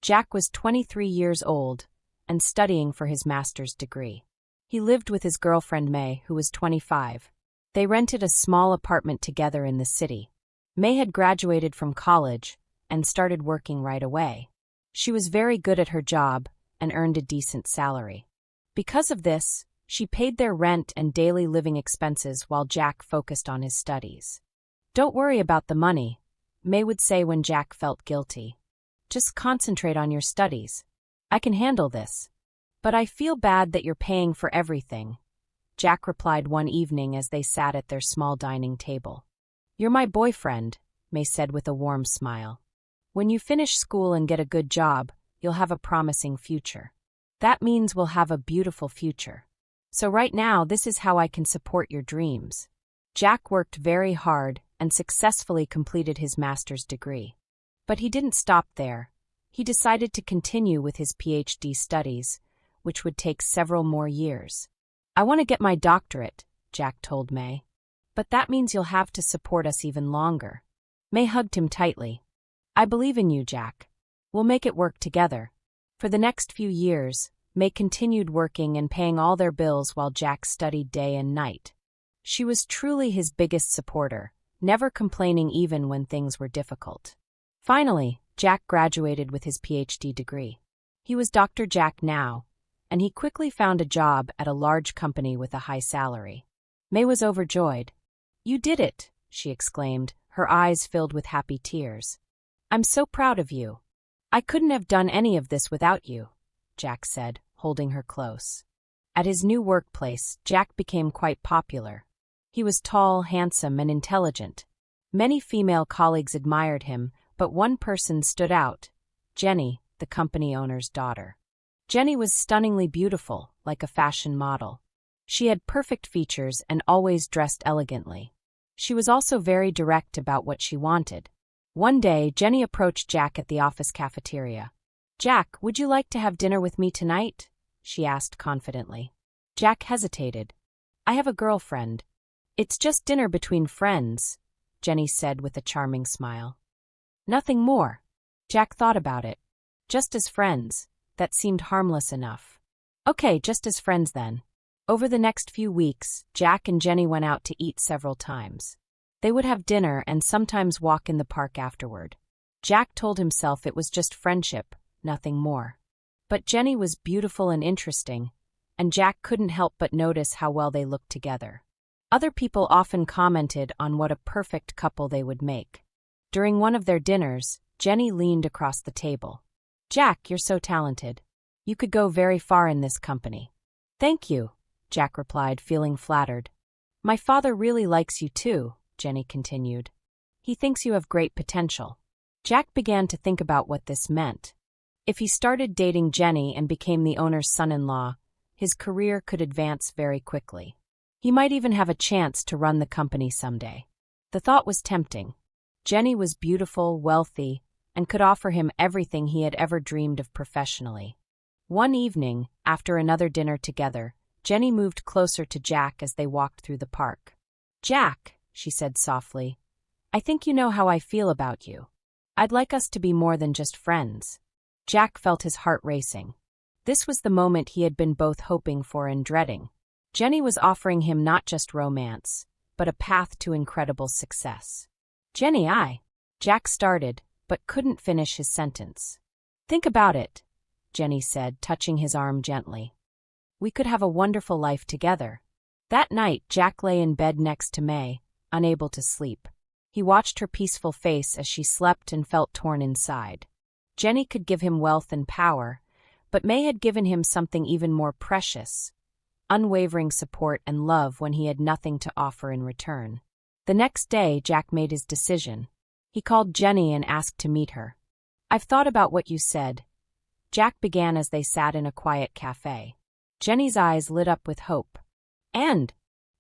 Jack was 23 years old and studying for his master's degree. He lived with his girlfriend May, who was 25. They rented a small apartment together in the city. May had graduated from college and started working right away. She was very good at her job and earned a decent salary. Because of this, she paid their rent and daily living expenses while Jack focused on his studies. "Don't worry about the money," May would say when Jack felt guilty. "Just concentrate on your studies. I can handle this." "But I feel bad that you're paying for everything," Jack replied one evening as they sat at their small dining table. "You're my boyfriend," May said with a warm smile. "When you finish school and get a good job, you'll have a promising future. That means we'll have a beautiful future. So right now, this is how I can support your dreams." Jack worked very hard and successfully completed his master's degree. But he didn't stop there. He decided to continue with his PhD studies, which would take several more years. "I want to get my doctorate," Jack told May. "But that means you'll have to support us even longer." May hugged him tightly. "I believe in you, Jack. We'll make it work together." For the next few years, May continued working and paying all their bills while Jack studied day and night. She was truly his biggest supporter, never complaining even when things were difficult. Finally, Jack graduated with his PhD degree. He was Dr. Jack now, and he quickly found a job at a large company with a high salary. May was overjoyed. "You did it," she exclaimed, her eyes filled with happy tears. "I'm so proud of you. I couldn't have done any of this without you," Jack said, holding her close. At his new workplace, Jack became quite popular. He was tall, handsome, and intelligent. Many female colleagues admired him, but one person stood out: Jenny, the company owner's daughter. Jenny was stunningly beautiful, like a fashion model. She had perfect features and always dressed elegantly. She was also very direct about what she wanted. One day, Jenny approached Jack at the office cafeteria. "Jack, would you like to have dinner with me tonight?" she asked confidently. Jack hesitated. "I have a girlfriend." "It's just dinner between friends," Jenny said with a charming smile. "Nothing more." Jack thought about it. Just as friends, that seemed harmless enough. "Okay, just as friends then." Over the next few weeks, Jack and Jenny went out to eat several times. They would have dinner and sometimes walk in the park afterward. Jack told himself it was just friendship, nothing more. But Jenny was beautiful and interesting, and Jack couldn't help but notice how well they looked together. Other people often commented on what a perfect couple they would make. During one of their dinners, Jenny leaned across the table. "Jack, you're so talented. You could go very far in this company." "Thank you," Jack replied, feeling flattered. "My father really likes you too," Jenny continued. "He thinks you have great potential." Jack began to think about what this meant. If he started dating Jenny and became the owner's son-in-law, his career could advance very quickly. He might even have a chance to run the company someday. The thought was tempting. Jenny was beautiful, wealthy, and could offer him everything he had ever dreamed of professionally. One evening, after another dinner together, Jenny moved closer to Jack as they walked through the park. "Jack," she said softly, "I think you know how I feel about you. I'd like us to be more than just friends." Jack felt his heart racing. This was the moment he had been both hoping for and dreading. Jenny was offering him not just romance, but a path to incredible success. "Jenny, Jack started, but couldn't finish his sentence. "Think about it," Jenny said, touching his arm gently. "We could have a wonderful life together." That night, Jack lay in bed next to May, unable to sleep. He watched her peaceful face as she slept and felt torn inside. Jenny could give him wealth and power, but May had given him something even more precious: unwavering support and love when he had nothing to offer in return. The next day, Jack made his decision. He called Jenny and asked to meet her. "I've thought about what you said," Jack began as they sat in a quiet cafe. Jenny's eyes lit up with hope. "And,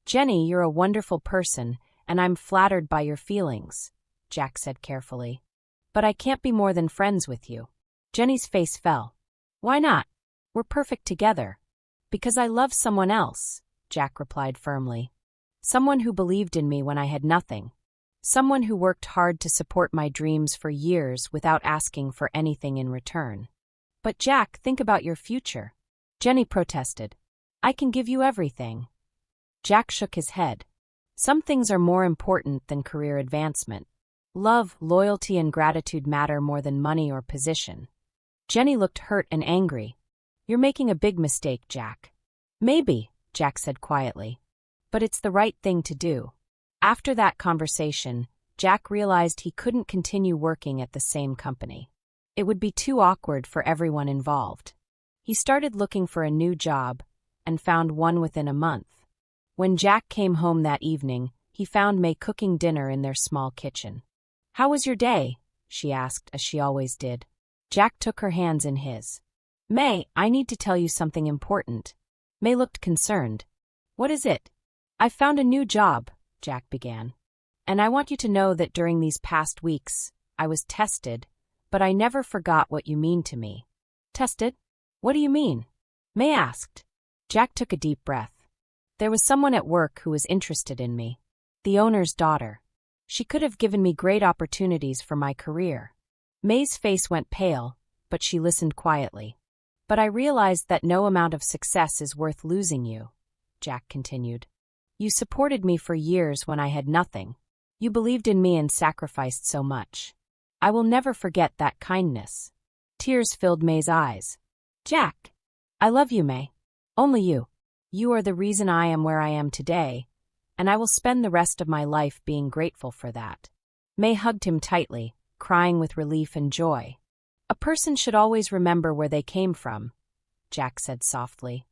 Jenny, you're a wonderful person, and I'm flattered by your feelings," Jack said carefully. "But I can't be more than friends with you." Jenny's face fell. "Why not? We're perfect together." "Because I love someone else," Jack replied firmly. "Someone who believed in me when I had nothing. Someone who worked hard to support my dreams for years without asking for anything in return. But Jack, think about your future. Jenny protested. I can give you everything. Jack shook his head. Some things are more important than career advancement. Love, loyalty, and gratitude matter more than money or position. Jenny looked hurt and angry. You're making a big mistake, Jack. Maybe, Jack said quietly. But it's the right thing to do. After that conversation, Jack realized he couldn't continue working at the same company. It would be too awkward for everyone involved. He started looking for a new job and found one within a month. When Jack came home that evening, he found May cooking dinner in their small kitchen. How was your day? She asked, as she always did. Jack took her hands in his. May, I need to tell you something important. May looked concerned. What is it? I found a new job, Jack began. And I want you to know that during these past weeks, I was tested, but I never forgot what you mean to me. Tested? What do you mean? May asked. Jack took a deep breath. There was someone at work who was interested in me. The owner's daughter. She could have given me great opportunities for my career. May's face went pale, but she listened quietly. But I realized that no amount of success is worth losing you, Jack continued. You supported me for years when I had nothing. You believed in me and sacrificed so much. I will never forget that kindness. Tears filled May's eyes. Jack, I love you, May. Only you. You are the reason I am where I am today, and I will spend the rest of my life being grateful for that. May hugged him tightly, crying with relief and joy. A person should always remember where they came from, Jack said softly.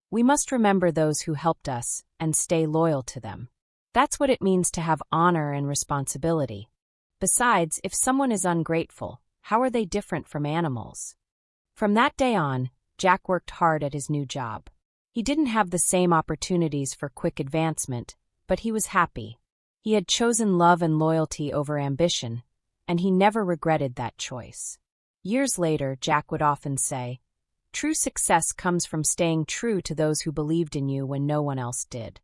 We must remember those who helped us and stay loyal to them. That's what it means to have honor and responsibility. Besides, if someone is ungrateful, how are they different from animals? From that day on, Jack worked hard at his new job. He didn't have the same opportunities for quick advancement, but he was happy. He had chosen love and loyalty over ambition, and he never regretted that choice. Years later, Jack would often say, "True success comes from staying true to those who believed in you when no one else did."